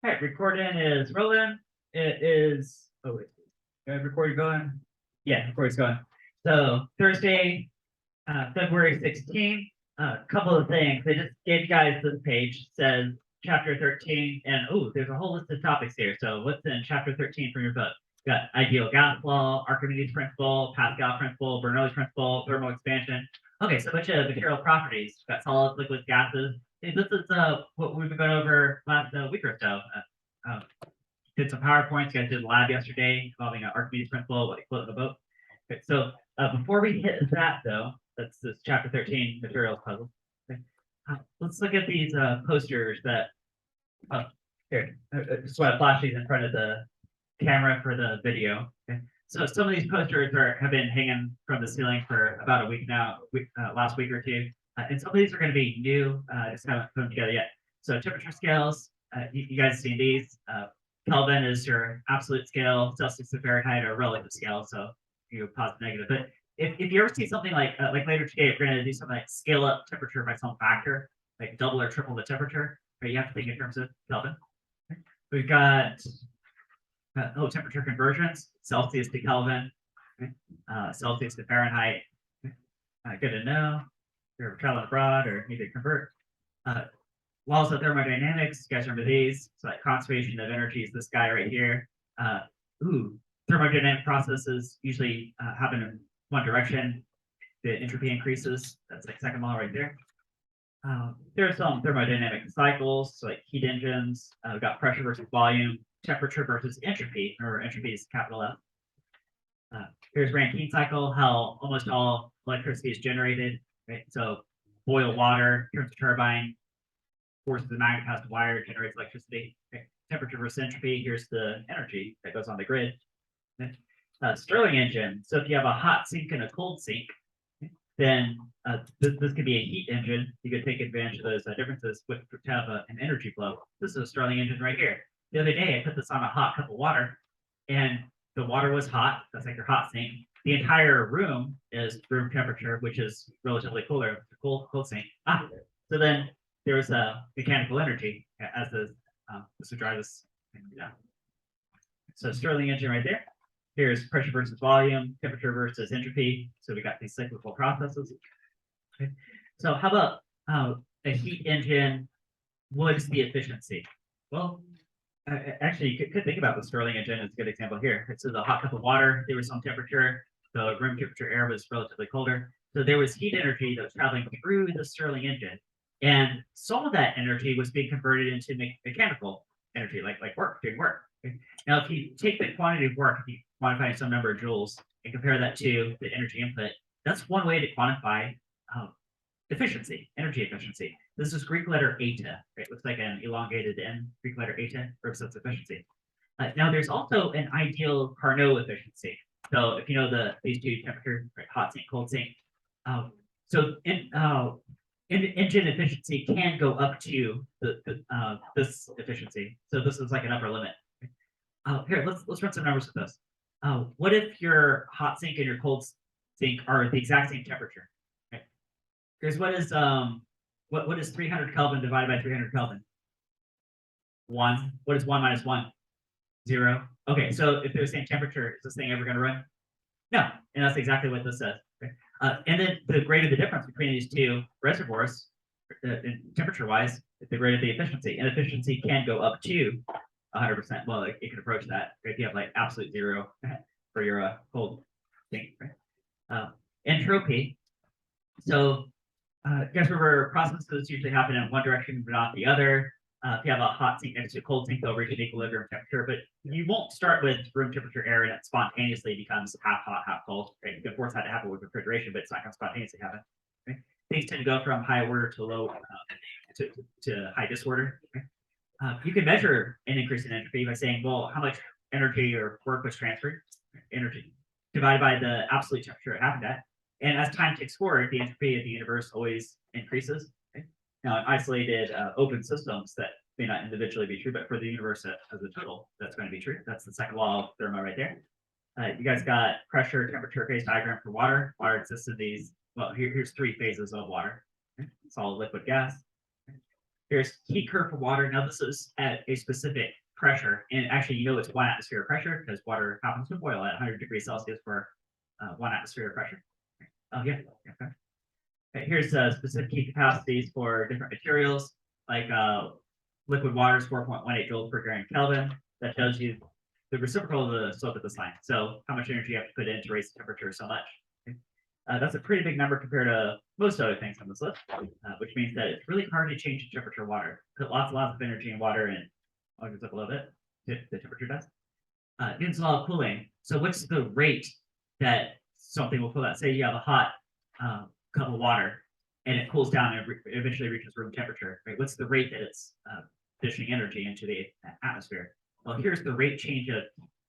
All right, recording is rolling. It is, oh wait, recording going? Yeah, recording's going. So Thursday, February 16th, a couple of things. They just gave you guys this page, says chapter 13, and oh, there's a whole list of topics here. So what's in chapter 13 from your book? Got ideal gas law, Archimedes principle, Pascal principle, Bernoulli principle, thermal expansion. Okay, so a bunch of material properties. Got solids, liquids, gases. Hey, this is what we've been going over last week or so. Did some PowerPoints. You guys did a lab yesterday involving Archimedes principle, what he float in the boat. Okay, so before we hit that, though, that's this chapter 13 materials puzzle. Okay. Let's look at these posters that. Here, just want to flash these in front of the camera for the video. Okay. So some of these posters have been hanging from the ceiling for about a week now, last week or two. And some of these are going to be new, just haven't put them together yet. So temperature scales, you guys have seen these. Kelvin is your absolute scale, Celsius and Fahrenheit are relative scale, so you positive, negative. But if you ever see something like later today, if we're going to do something like scale up temperature by some factor, like double or triple the temperature, right, you have to think in terms of Kelvin. Okay. We've got temperature conversions, Celsius to Kelvin, okay. Celsius to Fahrenheit. Okay. Good to know. If you're traveling abroad or need to convert. Laws of thermodynamics, you guys remember these? So like conservation of energy is this guy right here. Thermodynamic processes usually happen in one direction. The entropy increases. That's like second law right there. There are some thermodynamic cycles, so like heat engines. We've got pressure versus volume, temperature versus entropy. Remember, entropy is capital F. Here's Rankine cycle, how almost all electricity is generated. Right? So boil water, turns the turbine, forces the magnet past the wire, generates electricity. Okay. Temperature versus entropy, here's the energy that goes on the grid. Stirling engine, so if you have a hot sink and a cold sink, then this could be a heat engine. You could take advantage of those differences to have an energy flow. This is a Stirling engine right here. The other day, I put this on a hot cup of water, and the water was hot. That's like your hot sink. The entire room is room temperature, which is relatively cooler. The cold sink. So then there was a mechanical energy as this would drive this thing down. So Stirling engine right there. Here's pressure versus volume, temperature versus entropy. So we got these cyclical processes. Okay. So how about a heat engine? What is the efficiency? Well, actually, you could think about the Stirling engine as a good example here. This is a hot cup of water. There was some temperature. The room temperature air was relatively colder. So there was heat energy that was traveling through the Stirling engine. And some of that energy was being converted into mechanical energy, like work, doing work. Okay? Now, if you take the quantity of work, if you quantify some number of joules and compare that to the energy input, that's one way to quantify efficiency, energy efficiency. This is Greek letter eta. Right? It looks like an elongated N. Greek letter eta represents efficiency. Now, there's also an ideal Carnot efficiency. So if you know these two temperatures, right, hot sink, cold sink. Engine efficiency can go up to this efficiency. So this is like an upper limit. Here, let's run some numbers with this. What if your hot sink and your cold sink are the exact same temperature? Right? Here's what is 300 Kelvin divided by 300 Kelvin? 1. What is 1 minus 1? 0. Okay, so if they're the same temperature, is this thing ever going to run? No, and that's exactly what this says. Okay? And then the greater the difference between these two reservoirs, temperature-wise, the greater the efficiency. And efficiency can go up to 100%. Well, it can approach that if you have like absolute 0 for your cold sink. Right? Entropy. So, you guys remember processes usually happen in one direction but not the other. If you have a hot sink next to a cold sink, they'll reach an equilibrium temperature, but you won't start with room temperature air and it spontaneously becomes half hot, half cold. Right? You can force that to happen with refrigeration, but it's not going to spontaneously happen. Right? Things tend to go from high order to low to high disorder. Okay? You can measure an increase in entropy by saying, well, how much energy or work was transferred? Energy divided by the absolute temperature it happened at. And as time ticks forward, the entropy of the universe always increases. Okay? Now, in isolated open systems, that may not individually be true, but for the universe as a total, that's going to be true. That's the second law of thermo right there. You guys got pressure, temperature, phase diagram for water. Water exists in these, well, here's 3 phases of water. Okay? Solid, liquid, gas. Okay? There's heat curve for water. Now this is at a specific pressure, and actually, it's 1 atmosphere of pressure because water happens to boil at 100 degrees Celsius for 1 atmosphere of pressure. Oh yeah. Okay. Okay, here's specific heat capacities for different materials, like liquid water is 4.18 joules per gram Kelvin. That tells you the reciprocal of the slope of this line. So how much energy you have to put in to raise the temperature so much. Okay. That's a pretty big number compared to most other things on this list, which means that it's really hard to change the temperature of water. Put lots of energy in water, and I'll just up a little bit. The temperature does. Newton's law of cooling. So what's the rate that something will cool out? Say you have a hot cup of water and it cools down and eventually reaches room temperature, right? What's the rate that it's dishing energy into the atmosphere? Well, here's the rate change of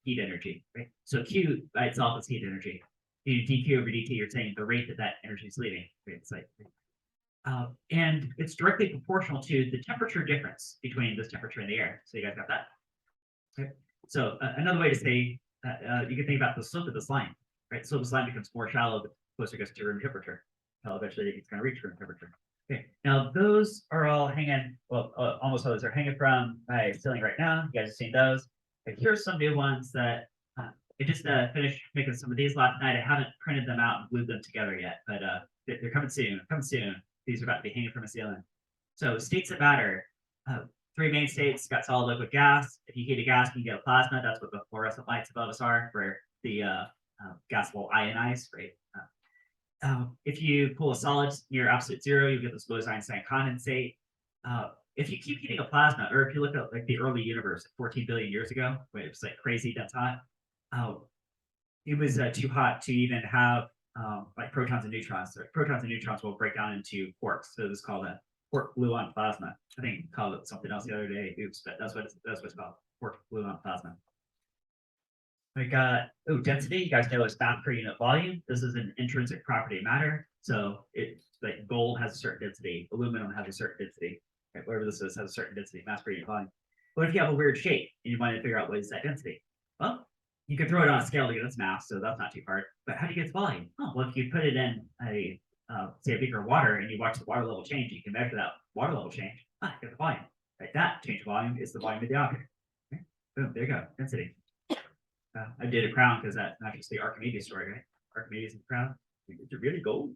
heat energy, right? So Q by itself is heat energy. You dq over dt, you're saying the rate that energy is leaving, right? It's like, and it's directly proportional to the temperature difference between this temperature and the air. So you guys got that. Okay. So another way to say you can think about the slope of this line, right? So this line becomes more shallow the closer it gets to room temperature. Eventually it's going to reach room temperature. Okay. Now those are all hanging. Well, almost all those are hanging from my ceiling right now. You guys have seen those. Okay, here's some new ones that I just finished making some of these last night. I haven't printed them out and glued them together yet, but they're coming soon. Coming soon. These are about to be hanging from a ceiling. So states that matter. 3 main states, got solid, liquid, gas. If you heat a gas, you get a plasma. That's what the fluorescent lights above us are, where the gas will ionize, right? If you pull a solid near absolute zero, you get this Bose-Einstein condensate. If you keep heating a plasma, or if you look at like the early universe, 14 billion years ago, where it was like crazy, that's hot. It was too hot to even have like protons and neutrons. So protons and neutrons will break down into quarks. So this is called a quark gluon plasma. I think I called it something else the other day. Oops, but that's what it's called. Quark gluon plasma. We got density. You guys know it's mass per unit volume. This is an intrinsic property of matter. So it's like gold has a certain density, aluminum has a certain density. Okay, whatever this is has a certain density, mass per unit volume. What if you have a weird shape and you want to figure out what is that density? Well, you can throw it on a scale to get its mass, so that's not too hard. But how do you get its volume? Oh, well, if you put it in a say a beaker of water and you watch the water level change, you can measure that water level change. Get the volume. Right, that change of volume is the volume of the object. Okay. Boom, there you go, density. I did a crown because that's not just the Archimedes story, right? Archimedes and the crown. It's really gold.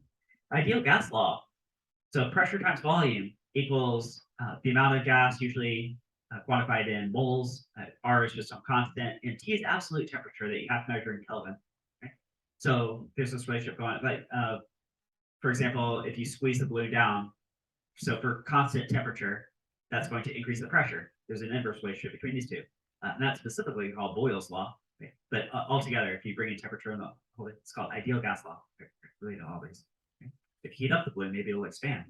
Ideal gas law. So pressure times volume equals the amount of gas, usually quantified in moles. R is just some constant, and T is absolute temperature that you have to measure in Kelvin. Okay? So there's this relationship going on. Like, for example, if you squeeze the balloon down, so for constant temperature, that's going to increase the pressure. There's an inverse relationship between these two. And that's specifically called Boyle's law. Okay. But altogether, if you bring in temperature in the whole, it's called ideal gas law. Really, to all these. Okay. If you heat up the balloon, maybe it'll expand.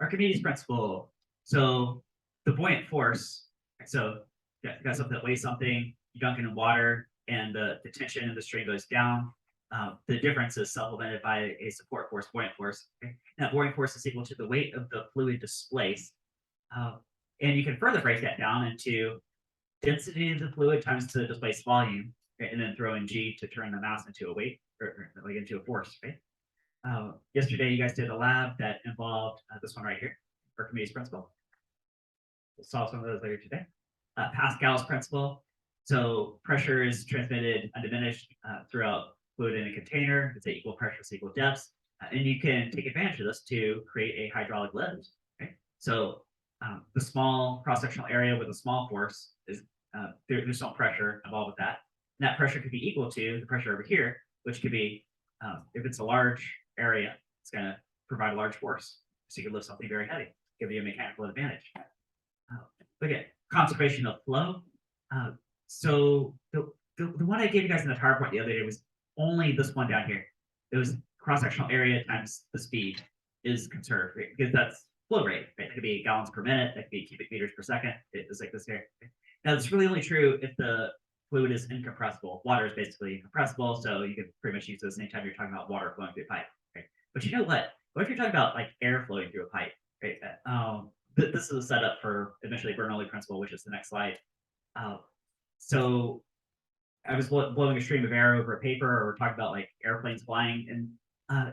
Archimedes principle. So the buoyant force. So you got something that weighs something. You dunk it in water, and the tension in the stream goes down. The difference is supplemented by a support force, buoyant force. Okay. That buoyant force is equal to the weight of the fluid displaced. And you can further break that down into density of the fluid times the displaced volume, okay, and then throw in G to turn the mass into a weight, or like into a force, right? Yesterday, you guys did a lab that involved this one right here, Archimedes principle. We'll solve some of those later today. Pascal's principle. So pressure is transmitted undiminished throughout fluid in a container. It's at equal pressures, equal depths. And you can take advantage of this to create a hydraulic lift. Okay? So the small cross-sectional area with a small force is there's some pressure involved with that. And that pressure could be equal to the pressure over here, which could be, if it's a large area, it's going to provide a large force. So you can lift something very heavy, give you a mechanical advantage. Look at conservation of flow. So the one I gave you guys in the PowerPoint the other day was only this one down here. It was cross-sectional area times the speed is conserved, right? Because that's flow rate, right? It could be gallons per minute, that could be cubic meters per second. It's like this here. Now, it's really only true if the fluid is incompressible. Water is basically incompressible, so you can pretty much use this anytime you're talking about water flowing through a pipe. Right? But you know what? What if you're talking about like air flowing through a pipe? Right? This is a setup for eventually Bernoulli principle, which is the next slide. So I was blowing a stream of air over a paper, or we're talking about like airplanes flying, and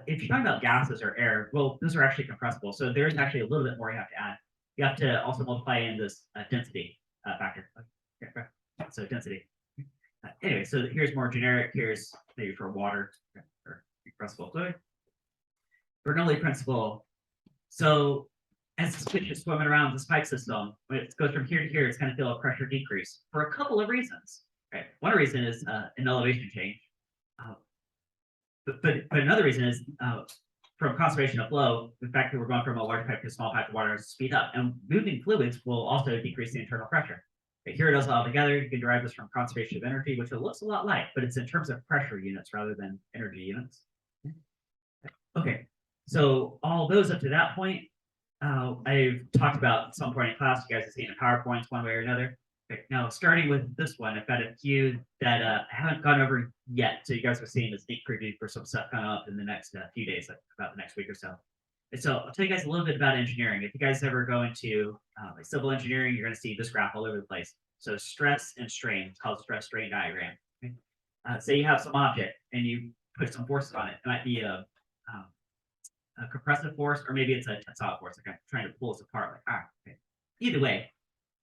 If you're talking about gases or air, well, those are actually compressible. So there's actually a little bit more you have to add. You have to also multiply in this density factor. Okay, so density. Anyway, so here's more generic. Here's maybe for water or compressible fluid. Bernoulli principle. So as the fish is swimming around this pipe system, when it goes from here to here, it's going to feel a pressure decrease for a couple of reasons. Right. One reason is an elevation change. But another reason is from conservation of flow, the fact that we're going from a large pipe to a small pipe, the water speed up, and moving fluids will also decrease the internal pressure. But here it does all together. You can derive this from conservation of energy, which it looks a lot like, but it's in terms of pressure units rather than energy units. Okay, so all those up to that point, I've talked about at some point in class. You guys have seen in PowerPoints one way or another. Okay, now, starting with this one, I've got a few that I haven't gone over yet. So you guys are seeing a sneak preview for some stuff coming up in the next few days, like about the next week or so. And so I'll tell you guys a little bit about engineering. If you guys ever go into like civil engineering, you're going to see this graph all over the place. So stress and strain, it's called stress strain diagram. Okay? Say you have some object and you put some forces on it. It might be a compressive force, or maybe it's a tensile force, like I'm trying to pull this apart. Like, okay. Either way,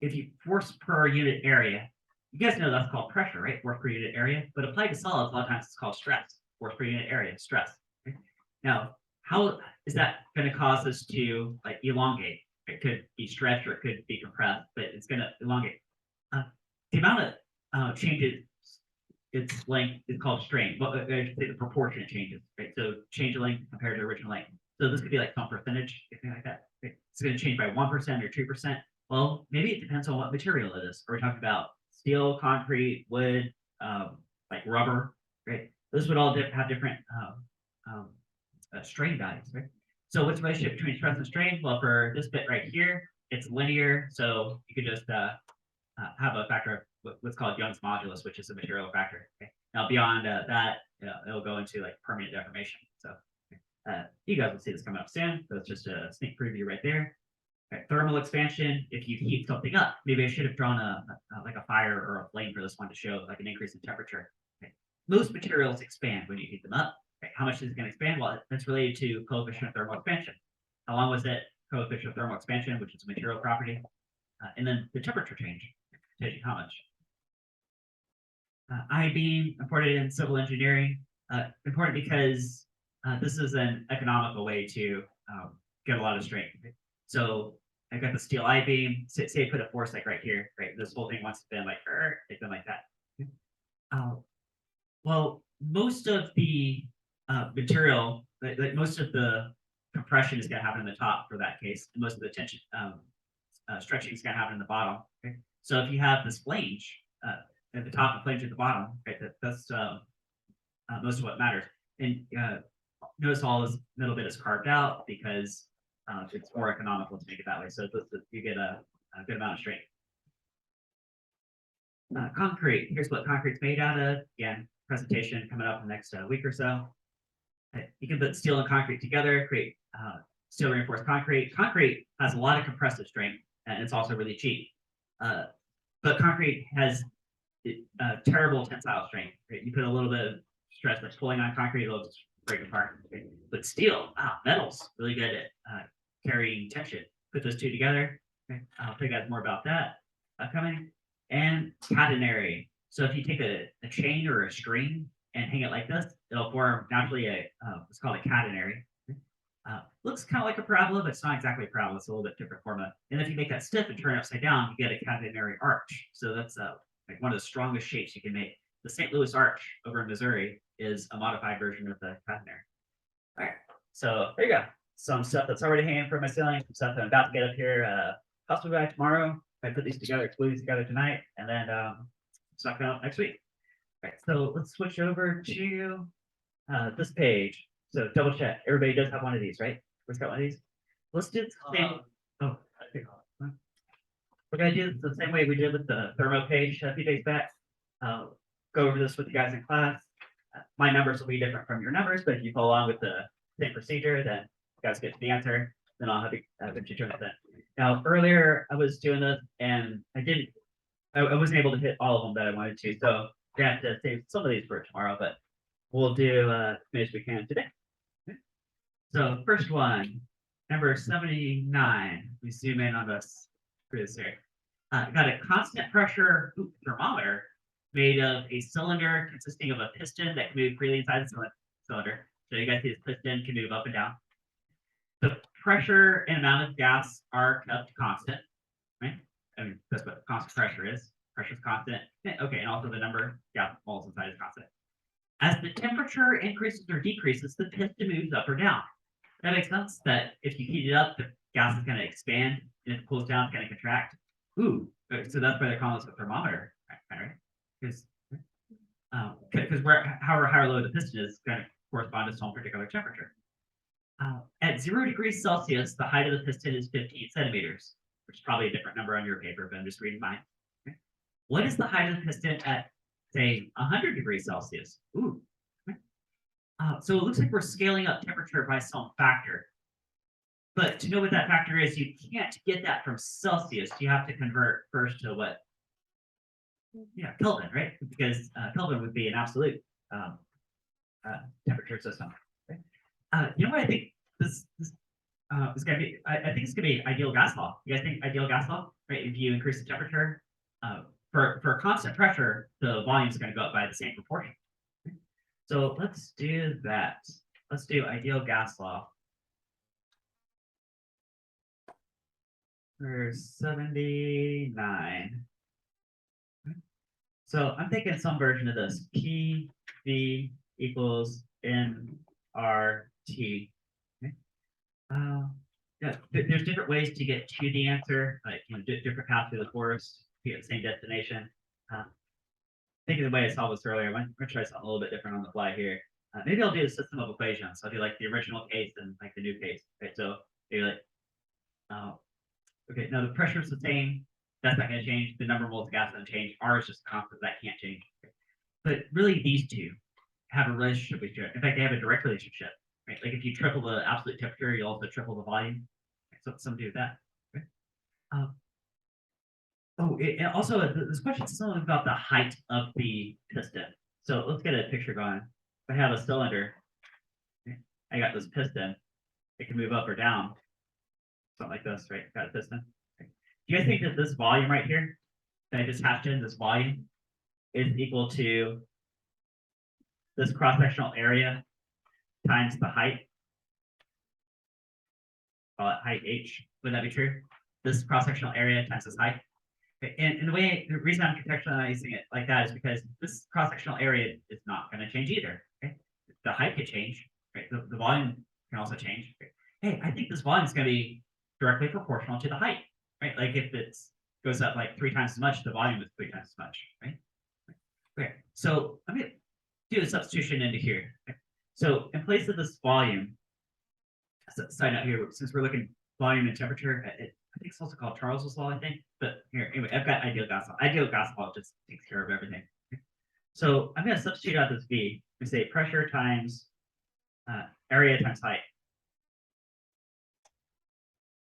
if you force per unit area, you guys know that's called pressure, right? Force per unit area. But applied to solids, a lot of times it's called stress. Force per unit area, stress. Okay? Now, how is that going to cause us to like elongate? It could be stretched or it could be compressed, but it's going to elongate. The amount of changes its length is called strain. Well, I should say the proportion changes, right? So change of length compared to original length. So this could be like some percentage, anything like that. Right? It's going to change by 1% or 2%. Well, maybe it depends on what material it is. Are we talking about steel, concrete, wood, like rubber, right? Those would all have different strain values, right? So what's the relationship between stress and strain? Well, for this bit right here, it's linear. So you could just have a factor of what's called Young's modulus, which is a material factor. Okay? Now beyond that, it'll go into like permanent deformation. So you guys will see this coming up soon. So it's just a sneak preview right there. Okay, thermal expansion. If you heat something up, maybe I should have drawn like a fire or a flame for this one to show like an increase in temperature. Okay. Most materials expand when you heat them up. Okay. How much is it going to expand? Well, that's related to coefficient of thermal expansion. How long was it? Coefficient of thermal expansion, which is a material property, and then the temperature change. Tells you how much. I-beam, important in civil engineering. Important because this is an economical way to get a lot of strength. So I've got the steel I-beam. Say I put a force like right here, right? This whole thing wants to bend like, it's been like that. Well, most of the material, like most of the compression is going to happen in the top for that case. And most of the tension stretching is going to happen in the bottom. Okay? So if you have this flange at the top and flange at the bottom, right? That's most of what matters. And notice all this middle bit is carved out because it's more economical to make it that way. So you get a good amount of strength. Concrete. Here's what concrete's made out of. Again, presentation coming up in the next week or so. You can put steel and concrete together, create steel reinforced concrete. Concrete has a lot of compressive strength, and it's also really cheap. But concrete has terrible tensile strength. Right? You put a little bit of stress that's pulling on concrete, it'll just break apart. Right? But steel, metal's really good at carrying tension. Put those two together. Okay? I'll tell you guys more about that coming. And catenary. So if you take a chain or a string and hang it like this, it'll form naturally what's called a catenary. Looks kind of like a parabola, but it's not exactly a parabola. It's a little bit different format. And if you make that stiff and turn it upside down, you get a catenary arch. So that's like one of the strongest shapes you can make. The St. Louis Arch over in Missouri is a modified version of the catenary. All right, so there you go. Some stuff that's already hanging from my ceiling, some stuff I'm about to get up here. Possibly by tomorrow. I put these together, glue these together tonight, and then stock out next week. All right, so let's switch over to this page. So double check. Everybody does have one of these, right? Who's got one of these? Let's do the same. We're gonna do it the same way we did with the thermo page a few days back. Go over this with you guys in class. My numbers will be different from your numbers, but if you follow along with the same procedure, then you guys get to the answer. Then I'll have you turn it then. Now, earlier I was doing this and I wasn't able to hit all of them that I wanted to. So I have to save some of these for tomorrow, but we'll do as many as we can today. So first one, number 79. We zoom in on this for this here. Got a constant pressure thermometer made of a cylinder consisting of a piston that can move freely inside the cylinder. So you guys see this piston can move up and down. The pressure and amount of gas are kept constant, right? I mean, that's what constant pressure is. Pressure is constant. Okay, and also the number of gas moles inside is constant. As the temperature increases or decreases, the piston moves up or down. That makes sense that if you heat it up, the gas is going to expand, and if it cools down, it's going to contract. Ooh, so that's why they call this a thermometer, right? Because however high or low the piston is going to correspond to some particular temperature. At 0 degrees Celsius, the height of the piston is 15 centimeters, which is probably a different number on your paper, but I'm just reading mine. Okay. What is the height of the piston at, say, 100 degrees Celsius? Ooh. Okay. So it looks like we're scaling up temperature by some factor. But to know what that factor is, you can't get that from Celsius. You have to convert first to what? Yeah, Kelvin, right? Because Kelvin would be an absolute temperature system. Okay. You know what I think this is gonna be? I think it's gonna be ideal gas law. You guys think ideal gas law, right? If you increase the temperature for constant pressure, the volume is going to go up by the same proportion. Okay. So let's do that. Let's do ideal gas law. For 79. Okay. So I'm thinking some version of this. PV equals NRT. Okay. Yeah, there's different ways to get to the answer, like different paths through the forest to get the same destination. Thinking the way I solved this earlier, I'm going to try something a little bit different on the fly here. Maybe I'll do the system of equations. I'll do like the original case and like the new case. Right? So maybe like, okay, now the pressure is the same. That's not going to change. The number of moles of gas doesn't change. R is just constant. That can't change. But really, these two have a relationship with each other. In fact, they have a direct relationship. Right? Like if you triple the absolute temperature, you also triple the volume. So some do that. Right? Also, this question is something about the height of the piston. So let's get a picture going. If I have a cylinder, I got this piston. It can move up or down, something like this, right? Got a piston. Okay. Do you guys think that this volume right here, that I just hashed in, this volume, is equal to this cross-sectional area times the height? Call it height H. Would that be true? This cross-sectional area times this height. And the reason I'm contextualizing it like that is because this cross-sectional area is not going to change either. Okay? The height could change, right? The volume can also change. Right? Hey, I think this volume is going to be directly proportional to the height, right? Like if it goes up like 3 times as much, the volume is 3 times as much, right? Okay, so I'm going to do a substitution into here. Okay? So in place of this volume, side note here, since we're looking volume and temperature, I think it's also called Charles's law, I think. But here, anyway, I've got ideal gas law. Ideal gas law just takes care of everything. So I'm going to substitute out this V. We say pressure times area times height.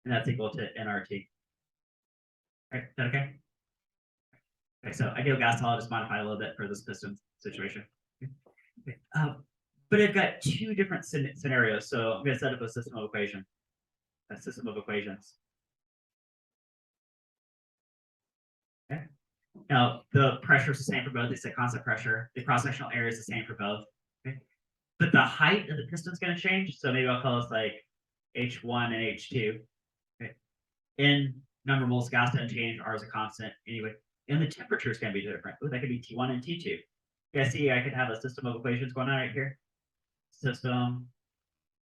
And that's equal to nRT. All right, is that okay? Okay, so ideal gas law, I'll just modify a little bit for this piston situation. Okay. But I've got 2 different scenarios. So I'm going to set up a system of equations. A system of equations. Okay. Now, the pressure is the same for both. It's a constant pressure. The cross-sectional area is the same for both. Okay. But the height of the piston is going to change. So maybe I'll call this like H1 and H2. Okay. In number of moles of gas doesn't change. R is a constant. Anyway, and the temperature is going to be different. Ooh, that could be T1 and T2. You guys see I could have a system of equations going on right here. System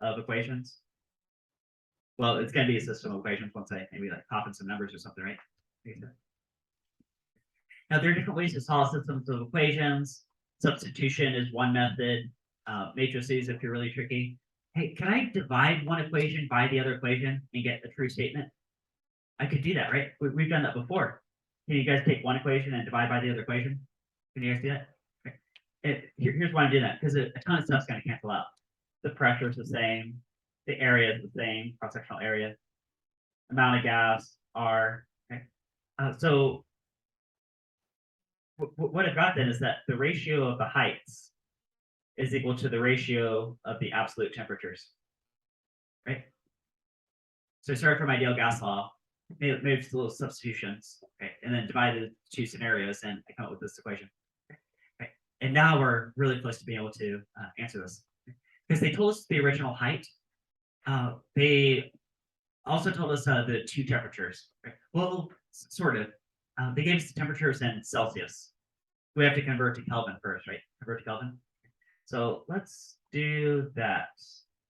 of equations. Well, it's going to be a system of equations once I maybe like pop in some numbers or something, right? Now, there are different ways to solve systems of equations. Substitution is one method. Matrices, if you're really tricky. Hey, can I divide one equation by the other equation and get a true statement? I could do that, right? We've done that before. Can you guys take one equation and divide by the other equation? Can you guys do that? Okay. Here's why I'm doing that, because a ton of stuff's going to cancel out. The pressure is the same. The area is the same, cross-sectional area. Amount of gas, R. Okay. So what I've got then is that the ratio of the heights is equal to the ratio of the absolute temperatures. right? So I started from ideal gas law, made just little substitutions, right? And then divided the two scenarios, and I come up with this equation. Right? And now we're really close to being able to answer this because they told us the original height. They also told us the two temperatures. Right? Well, sort of. They gave us the temperatures in Celsius. We have to convert to Kelvin first, right? Convert to Kelvin. So let's do that.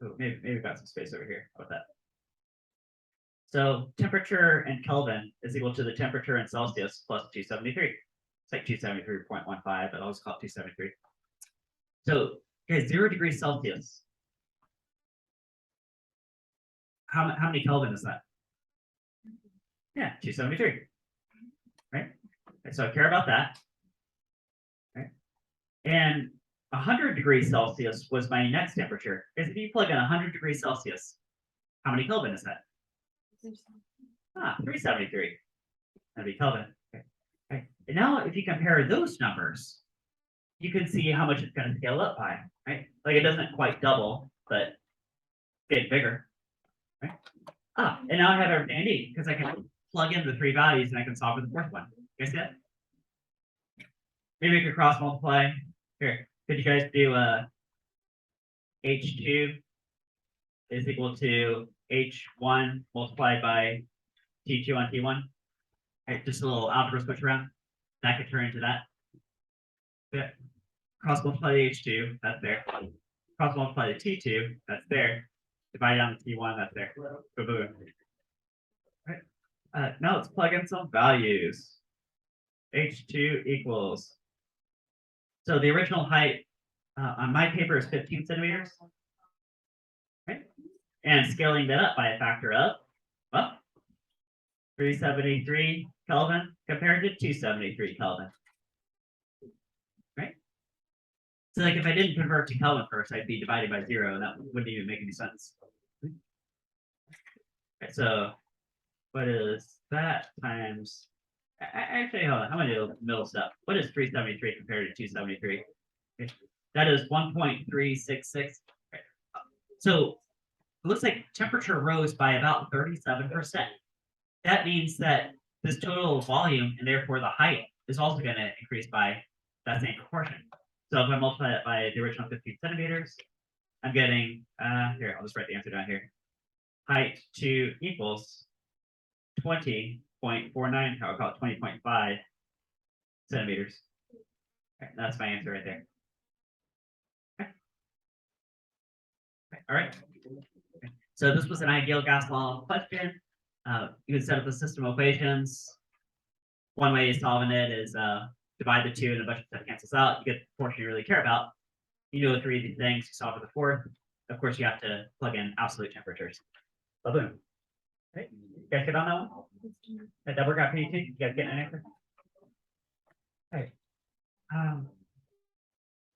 Oh, maybe we've got some space over here. How about that? So temperature in Kelvin is equal to the temperature in Celsius plus 273. It's like 273.15, but I'll just call it 273. So guys, 0 degrees Celsius. How many Kelvin is that? Yeah, 273. Right? And so I care about that. Right? And 100 degrees Celsius was my next temperature. Because if you plug in 100 degrees Celsius, how many Kelvin is that? 373. That'd be Kelvin. Okay. Okay. And now if you compare those numbers, you can see how much it's going to scale up by, right? Like it doesn't quite double, but get bigger. Right? And now I have everything I need because I can plug in the three values and I can solve for the fourth one. You guys see that? Maybe we could cross multiply. Here, could you guys do H2 is equal to H1 multiplied by T2 on T1? Right, just a little algebra switch around. That could turn into that. Yeah. Cross multiply the H2, that's there. Cross multiply the T2, that's there. Divide down the T1, that's there. Boom, boom. Right. Now let's plug in some values. H2 equals. So the original height on my paper is 15 centimeters. Right? And scaling that up by a factor of, well, 373 Kelvin compared to 273 Kelvin. Right? So like if I didn't convert to Kelvin first, I'd be divided by 0, and that wouldn't even make any sense. Okay, so what is that times? Actually, hold on. I'm gonna do middle step. What is 373 compared to 273? Okay. That is 1.366. Okay. So it looks like temperature rose by about 37%. That means that this total volume and therefore the height is also going to increase by that same proportion. So if I multiply that by the original 15 centimeters, I'm getting, here, I'll just write the answer down here. Height 2 equals 20.49, I'll call it 20.5 centimeters. Okay, that's my answer right there. Okay. Okay, all right. Okay. So this was an ideal gas law question. You can set up the system equations. One way of solving it is divide the two and a bunch of stuff cancels out. You get the portion you really care about. You know the three of these things, you solve for the fourth. Of course, you have to plug in absolute temperatures. Boom. Okay. You guys get on that one? Did that work out for you too? You guys get an answer? Okay.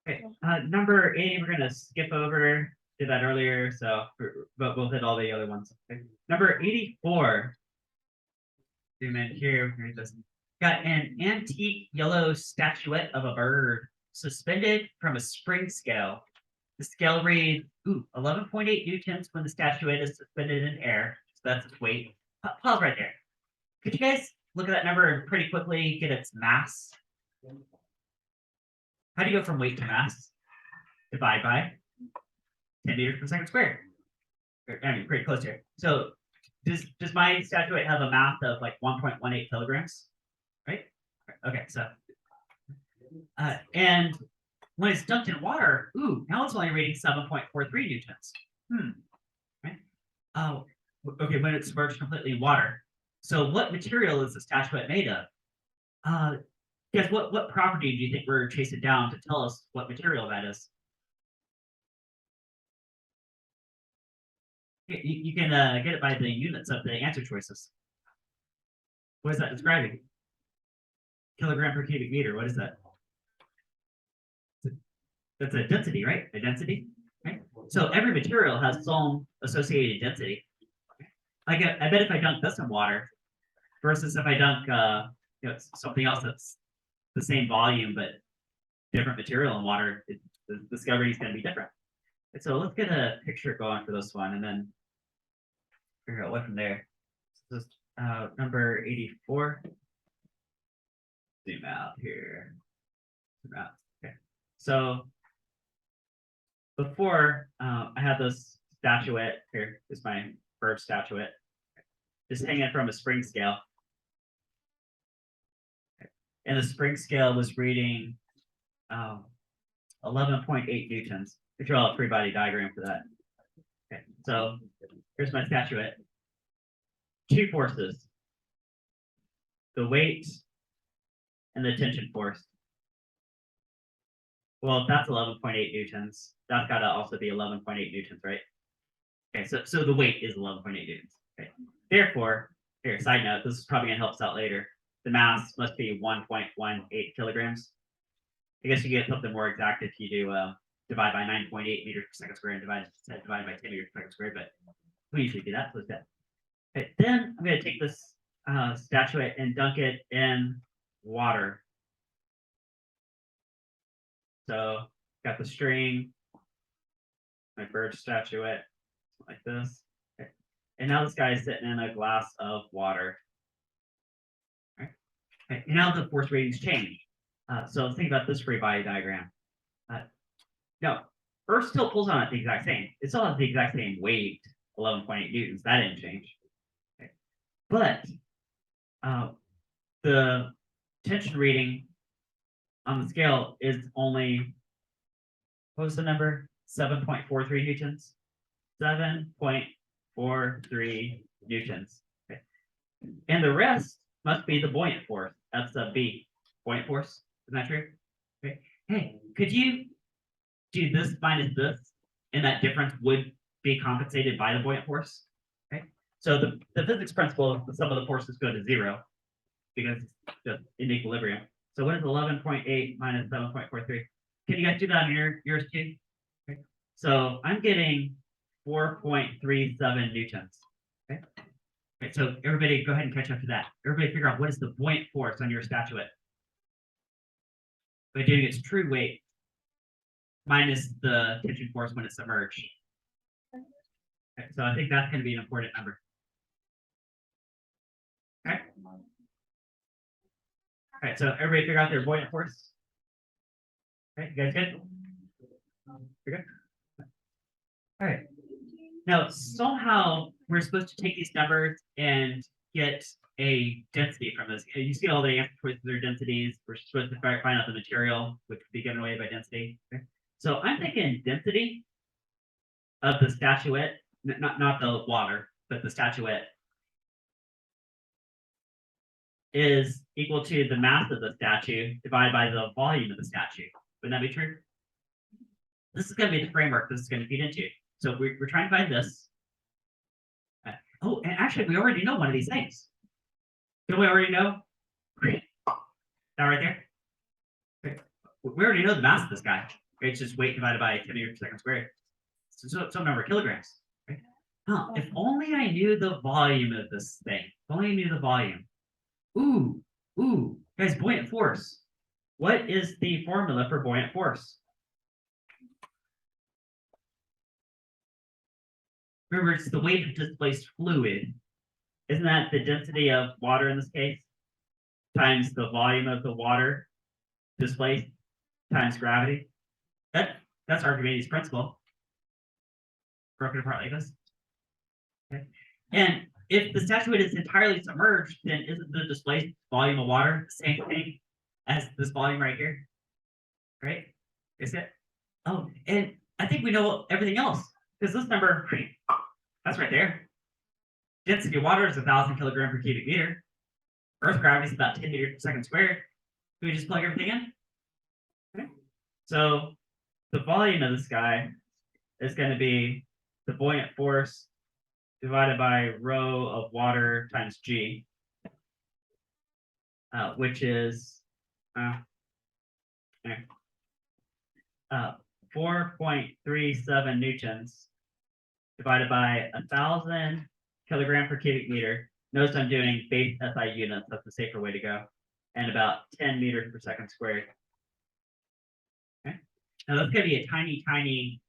Okay. Number 80, we're going to skip over. Did that earlier, so but we'll hit all the other ones. Okay. Number 84. Zoom in here. Got an antique yellow statuette of a bird suspended from a spring scale. The scale reads 11.8 newtons when the statuette is suspended in air. So that's its weight. Pause right there. Could you guys look at that number and pretty quickly get its mass? How do you go from weight to mass? Divide by 10 meters per second squared. I mean, pretty close here. So does my statuette have a mass of like 1.18 kilograms? Right? Okay, so and when it's dunked in water, now it's only rating 7.43 newtons. Right? Oh, okay, when it's submerged completely in water. So what material is the statuette made of? Guys, what property do you think we're chasing down to tell us what material that is? You can get it by the units of the answer choices. What is that describing? Kilogram per cubic meter. What is that? That's a density, right? A density, right? So every material has some associated density. I bet if I dunk this in water versus if I dunk something else that's the same volume but different material in water, the discovery is going to be different. And so let's get a picture going for this one, and then figure out what from there. This is number 84. Zoom out here. Zoom out. Okay. So before I had this statuette here. Is my bird statuette. Just hanging from a spring scale. And the spring scale was reading 11.8 newtons. I draw a free body diagram for that. Okay, so here's my statuette. Two forces, the weight and the tension force. Well, if that's 11.8 newtons, that's got to also be 11.8 newtons, right? Okay, so the weight is 11.8 newtons. Okay. Therefore, here, side note, this is probably going to help us out later. The mass must be 1.18 kilograms. I guess you get something more exact if you do divide by 9.8 meters per second squared and divide by 10 meters per second squared, but we usually do that, so it's that. Okay, then I'm going to take this statuette and dunk it in water. So got the string, my bird statuette, like this. Okay. And now this guy is sitting in a glass of water. All right. Okay. And now the force ratings change. So think about this free body diagram. No, Earth still pulls on it the exact same. It still has the exact same weight, 11.8 newtons. That didn't change. Okay. But the tension reading on the scale is only, what was the number? 7.43 newtons. 7.43 newtons. Okay. And the rest must be the buoyant force. That's the B. Buoyant force. Isn't that true? Okay. Hey, could you do this minus this, and that difference would be compensated by the buoyant force? Okay. So the physics principle is the sum of the forces go to zero because it's just in equilibrium. So what is 11.8 minus 7.43? Can you guys do that on yours too? Okay. So I'm getting 4.37 newtons. Okay. Okay. So everybody go ahead and catch up to that. Everybody figure out what is the buoyant force on your statuette by doing its true weight minus the tension force when it's submerged. Okay. So I think that's going to be an important number. Okay. All right, so everybody figure out their buoyant force. Okay, you guys good? You're good? All right. Now, somehow we're supposed to take these numbers and get a density from this. You see all the answer choices are densities. We're supposed to find out the material, which would be given away by density. Okay. So I'm thinking density of the statuette, not the water, but the statuette, is equal to the mass of the statue divided by the volume of the statue. Wouldn't that be true? This is going to be the framework this is going to feed into. So we're trying to find this. Oh, and actually, we already know one of these things. Don't we already know? Great. That right there? Okay. We already know the mass of this guy. Okay, it's just weight divided by 10 meters per second squared. So some number of kilograms. Okay. Huh, if only I knew the volume of this thing. If only I knew the volume. Ooh, guys, buoyant force. What is the formula for buoyant force? Remember, it's the weight of displaced fluid. Isn't that the density of water in this case? Times the volume of the water displaced times gravity. That's Archimedes' principle. Broken apart like this. Okay. And if the statuette is entirely submerged, then isn't the displaced volume of water the same thing as this volume right here? Right? Is it? Oh, and I think we know everything else because this number, that's right there. Density of water is 1,000 kilogram per cubic meter. Earth gravity is about 10 meters per second squared. Can we just plug everything in? Okay. So the volume of this guy is going to be the buoyant force divided by rho of water times G, which is 4.37 newtons divided by 1,000 kilogram per cubic meter. Notice I'm doing base SI units. That's the safer way to go. And about 10 meters per second squared. Okay. Now that's going to be a tiny, tiny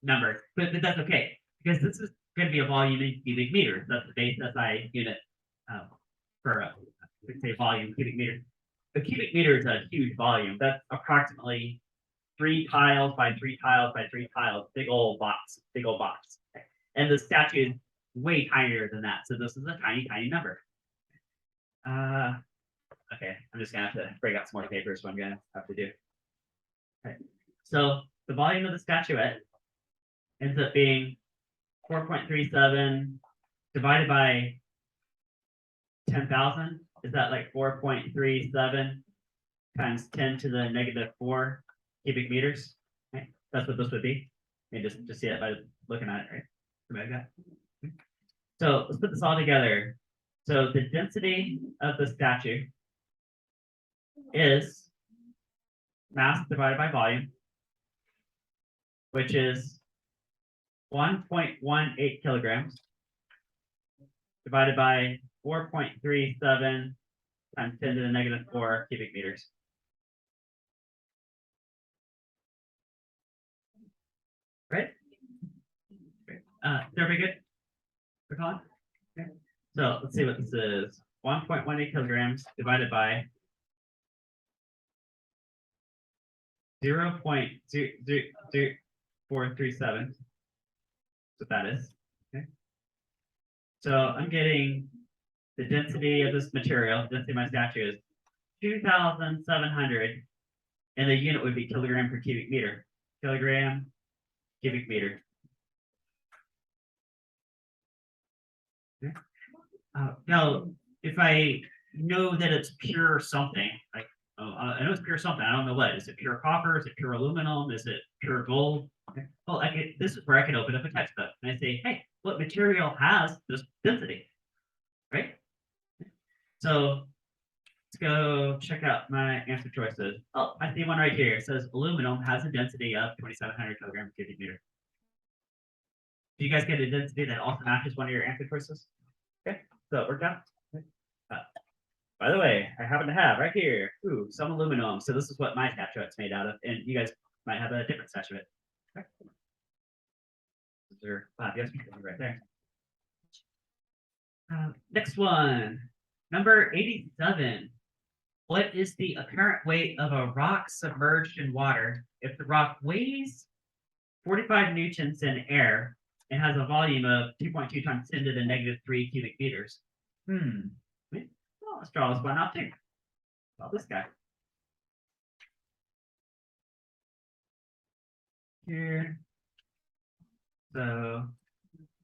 number, but that's okay because this is going to be a volume in cubic meters. That's the base SI unit for say volume cubic meter. The cubic meter is a huge volume. That's approximately 3 tiles by 3 tiles by 3 tiles. Big old box. Okay. And the statue is way tinier than that. So this is a tiny, tiny number. Okay, I'm just gonna have to break out some more papers. What I'm gonna have to do. Okay, so the volume of the statuette ends up being 4.37 divided by 10,000. Is that like 4.37 times 10 to the -4 cubic meters? Right? That's what this would be. You just see it by looking at it, right? Something like that. So let's put this all together. So the density of the statue is mass divided by volume, which is 1.18 kilograms divided by 4.37 times 10 to the -4 cubic meters. Right? Is everybody good? We're calling? Okay. So let's see what this is. 1.18 kilograms divided by 0.00437. That's what that is. Okay. So I'm getting the density of this material, density of my statue is 2,700, and the unit would be kilogram per cubic meter. Kilogram cubic meter. Okay. Now, if I know that it's pure something, like I know it's pure something, I don't know what. Is it pure copper? Is it pure aluminum? Is it pure gold? Okay. Well, this is where I can open up a textbook and I say, hey, what material has this density? Right? So let's go check out my answer choices. Oh, I see one right here. It says aluminum has a density of 2,700 kilograms per cubic meter. Do you guys get a density that also matches one of your answer choices? Okay, so it worked out. By the way, I happen to have right here, some aluminum. So this is what my statuette's made out of, and you guys might have a different statuette. Okay. Yes, right there. Next one, number 87. What is the apparent weight of a rock submerged in water if the rock weighs 45 newtons in air and has a volume of 2.2 times 10 to the -3 cubic meters? Well, let's draw this one out too. Draw this guy. Here. So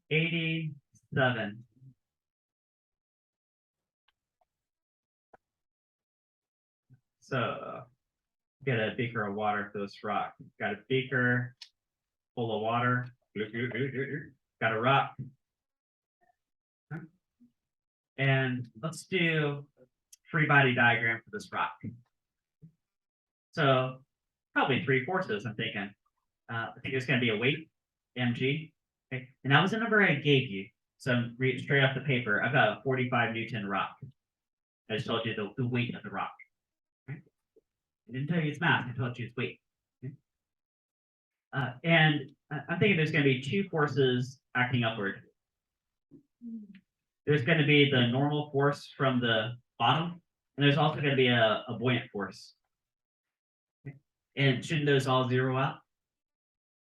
87. So get a beaker of water for this rock. Got a beaker full of water. Got a rock. And let's do free body diagram for this rock. So probably 3 forces, I'm thinking. I think it's going to be a weight, mg. Okay. And that was the number I gave you. So I'm reading straight off the paper. I've got a 45 Newton rock. I just told you the weight of the rock. Okay. I didn't tell you its mass. I told you its weight. Okay. And I'm thinking there's going to be 2 forces acting upward. There's going to be the normal force from the bottom, and there's also going to be a buoyant force. Okay. And shouldn't those all zero out?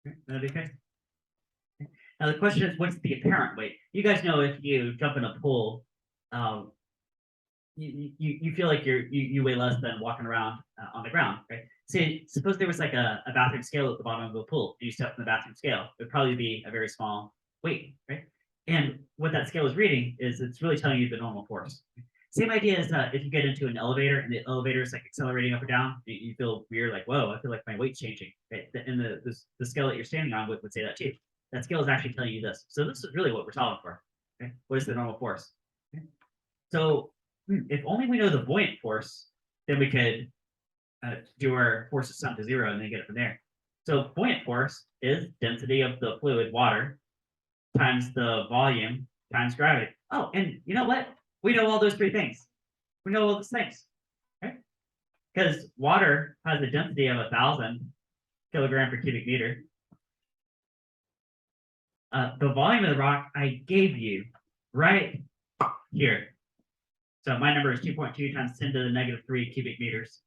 Okay. That'd be okay. Okay. Now the question is, what's the apparent weight? You guys know if you jump in a pool, you feel like you weigh less than walking around on the ground, right? Say, suppose there was like a bathroom scale at the bottom of the pool. You step in the bathroom scale, it would probably be a very small weight, right? And what that scale is reading is it's really telling you the normal force. Same idea as if you get into an elevator and the elevator is like accelerating up or down, you feel weird, like, whoa, I feel like my weight's changing. Right? And the scale that you're standing on would say that too. That scale is actually telling you this. So this is really what we're solving for. Okay? What is the normal force? Okay? So if only we know the buoyant force, then we could do our forces sum to 0 and then get it from there. So buoyant force is density of the fluid, water, times the volume times gravity. Oh, and you know what? We know all those 3 things. We know all those things, right? Because water has a density of 1,000 kilogram per cubic meter. The volume of the rock I gave you right here. So my number is 2.2 times 10 to the negative 3 cubic meters.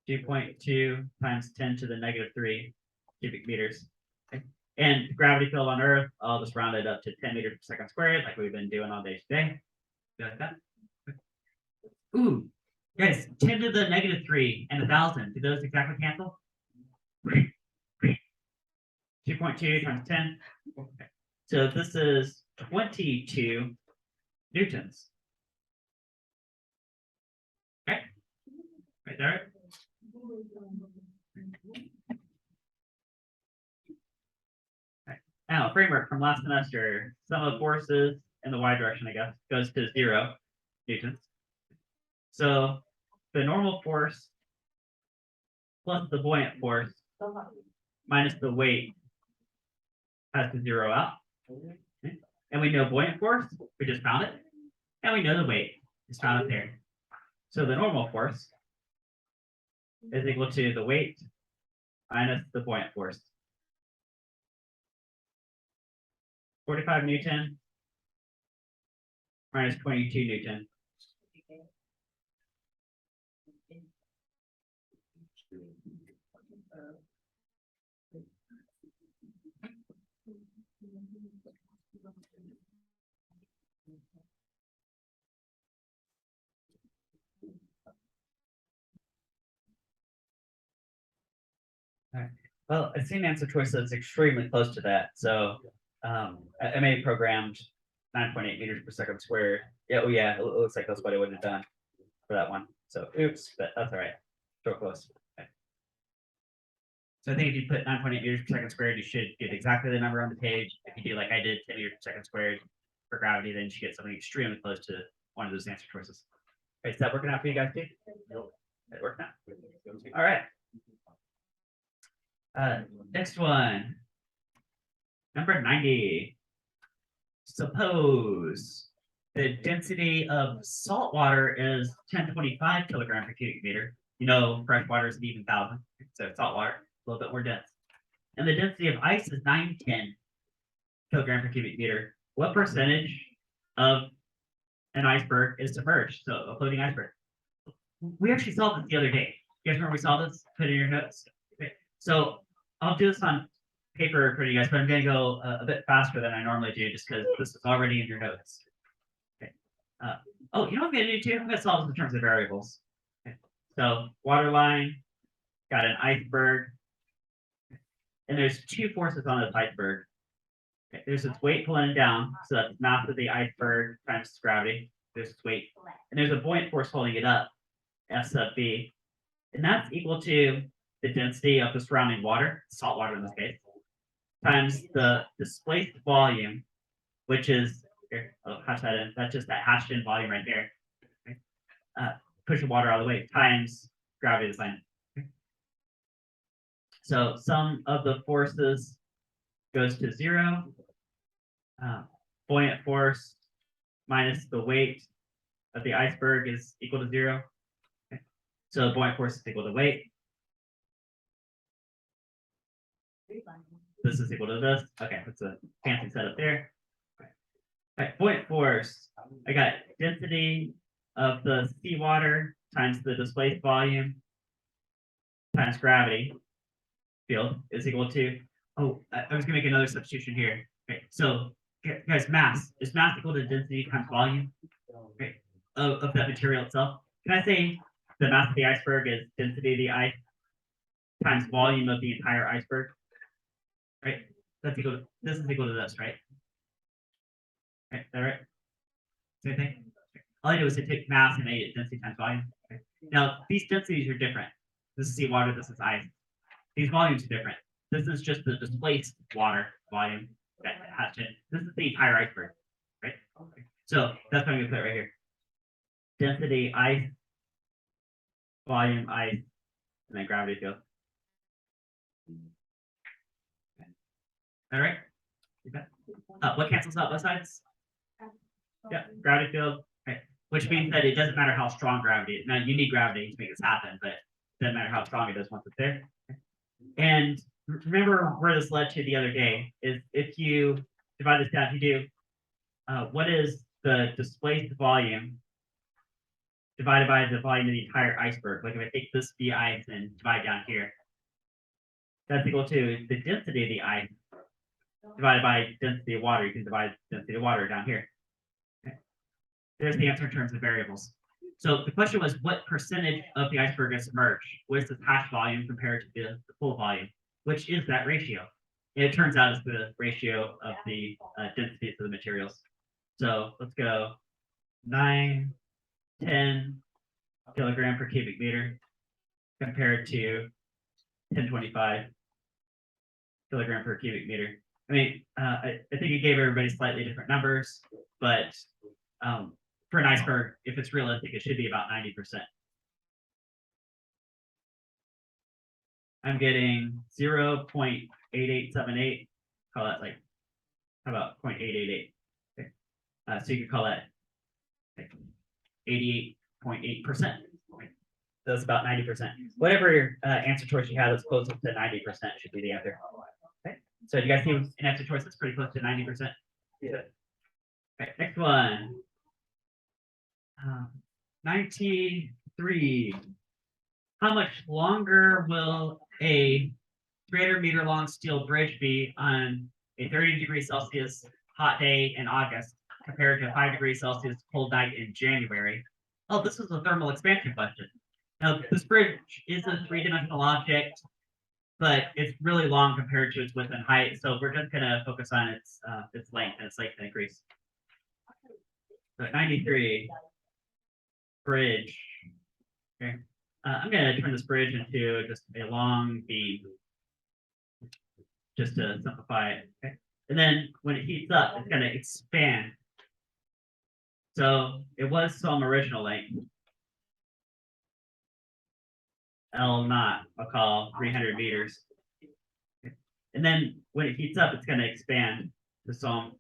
2.2 times 10 to the negative 3 cubic meters. Okay. And gravity field on Earth, I'll just round it up to 10 meters per second squared, like we've been doing all day today. Like that. Ooh, guys, 10 to the negative 3 and 1,000. Do those exactly cancel? 2.2 times 10. Okay. So this is 22 newtons. Okay, right there. Okay. Now, framework from last semester, sum of forces in the y direction, I guess, goes to 0 newtons. So the normal force plus the buoyant force minus the weight has to zero out. Okay. And we know buoyant force, we just found it. And we know the weight is found up there. So the normal force is equal to the weight minus the buoyant force. 45 Newton minus 22 Newton. All right. Well, I've seen answer choice that's extremely close to that. So I may have programmed 9.8 meters per second squared. Yeah, oh yeah, it looks like that's what I would have done for that one. So oops, but that's all right. So close. Okay. So I think if you put 9.8 meters per second squared, you should get exactly the number on the page. If you do like I did, 10 meters per second squared for gravity, then you should get something extremely close to one of those answer choices. Okay, is that working out for you guys too? It worked out. All right. Next one. Number 90. Suppose the density of salt water is 1025 kilogram per cubic meter. You know, fresh water is an even 1,000. So salt water, a little bit more dense. And the density of ice is 910 kilogram per cubic meter. What percentage of an iceberg is submerged? So a floating iceberg. We actually saw this the other day. You guys remember we saw this? Put it in your notes. Okay. So I'll do this on paper for you guys, but I'm going to go a bit faster than I normally do just because this is already in your notes. Okay. Oh, you know what I'm going to do too? I'm going to solve this in terms of variables. Okay. So water line, got an iceberg, and there's two forces on this iceberg. Okay. There's its weight pulling it down, so that's mass of the iceberg times gravity. There's its weight, and there's a buoyant force holding it up, F sub B, and that's equal to the density of the surrounding water, salt water in this case, times the displaced volume, which is, here, I'll hash that in, that's just that hashed in volume right there. Okay. Push the water out of the way, times gravity of the planet. Okay. So sum of the forces goes to 0. Buoyant force minus the weight of the iceberg is equal to 0. Okay. So buoyant force is equal to weight. This is equal to this. Okay, that's a fancy setup there. All right, buoyant force. I got density of the seawater times the displaced volume times gravity field is equal to, oh, I was gonna make another substitution here. Okay, so guys, mass. Is mass equal to density times volume? Okay, of that material itself. Can I say the mass of the iceberg is density of the ice times volume of the entire iceberg? Right, that's equal to, this is equal to this, right? Right, is that right? Same thing? All I do is I take mass and I get density times volume. Okay. Now, these densities are different. This is seawater, this is ice. These volumes are different. This is just the displaced water volume that has to, this is the entire iceberg, right? Okay. So that's what I'm gonna put right here. Density ice, volume ice, and then gravity field. All right. What cancels out both sides? Yeah, gravity field. Okay. Which means that it doesn't matter how strong gravity is. Now you need gravity to make this happen, but it doesn't matter how strong it is once it's there. Okay. And remember where this led to the other day is if you divide this down, you do what is the displaced volume divided by the volume of the entire iceberg. Like if I take this be ice and divide down here, that's equal to the density of the ice divided by density of water. You can divide density of water down here. Okay. There's the answer in terms of variables. So the question was, what percentage of the iceberg is submerged? What is the hash volume compared to the full volume? Which is that ratio? And it turns out it's the ratio of the densities of the materials. So let's go 9, 10 kilogram per cubic meter compared to 1025 kilogram per cubic meter. I mean, I think it gave everybody slightly different numbers, but for an iceberg, if it's realistic, it should be about 90%. I'm getting 0.8878. Call that like, how about 0.888? Okay. So you could call that 88.8%. That's about 90%. Whatever answer choice you have that's closest to 90% should be the answer. Okay. So you guys see an answer choice that's pretty close to 90%? Yeah. Okay, next one. 93. How much longer will a 300-meter long steel bridge be on a 30°C hot day in August compared to a 5°C cold night in January? Oh, this is a thermal expansion question. Now, this bridge is a three-dimensional object, but it's really long compared to its width and height. So we're just going to focus on its length and its length increase. So 93. Bridge. Okay. I'm going to turn this bridge into just a long beam, just to simplify it. Okay. And then when it heats up, it's going to expand. So it was some original length. L naught, I'll call 300 meters. Okay. And then when it heats up, it's going to expand to some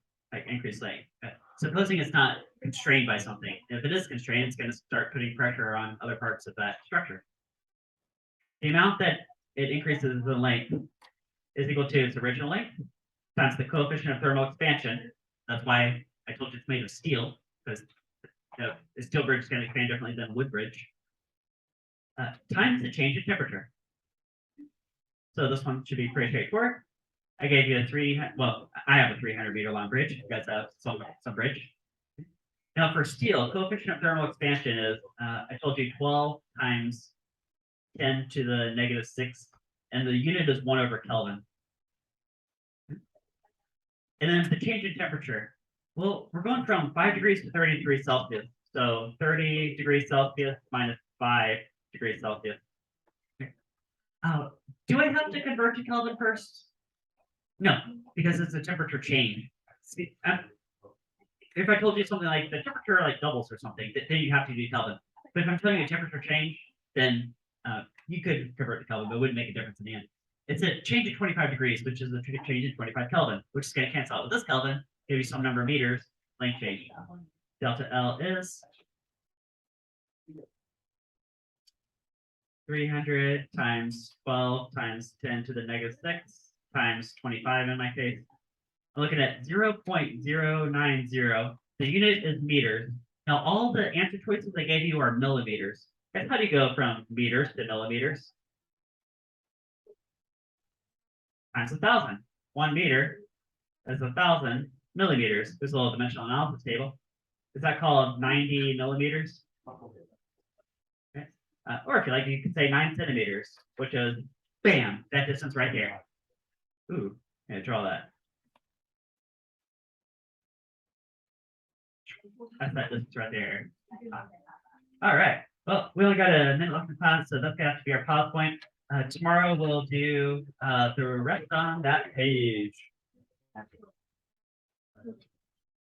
increased length. Okay. Supposing it's not constrained by something. If it is constrained, it's going to start putting pressure on other parts of that structure. The amount that it increases the length is equal to its original length times the coefficient of thermal expansion. That's why I told you it's made of steel, because a steel bridge is going to expand differently than a wood bridge. Times the change in temperature. So this one should be pretty straightforward. I gave you a I have a 300-meter long bridge. You guys have some bridge. Now for steel, coefficient of thermal expansion is, I told you 12 times 10 to the -6, and the unit is 1/Kelvin. And then the change in temperature. Well, we're going from 5 degrees to 30 degrees Celsius. So 30 degrees Celsius minus 5 degrees Celsius. Do I have to convert to Kelvin first? No, because it's a temperature change. See, if I told you something like the temperature like doubles or something, then you have to do Kelvin. But if I'm telling you a temperature change, then you could convert to Kelvin, but it wouldn't make a difference in the end. It's a change of 25 degrees, which is a change in 25 Kelvin, which is going to cancel out with this Kelvin, give you some number of meters, length change. Delta L is 300 times 12 times 10 to the -6 times 25 in my case. I'm looking at 0.090. The unit is meters. Now, all the answer choices I gave you are millimeters. That's how do you go from meters to millimeters? Times 1,000. 1 meter is 1,000 millimeters. There's a little dimensional analysis table. Is that called 90 millimeters? Okay. Or if you like, you could say 9 centimeters, which is, bam, that distance right there. Ooh, yeah, draw that. That's that distance right there. All right. Well, we only got a minute left in class, so that's gonna have to be our PowerPoint. Tomorrow we'll do the rest on that page.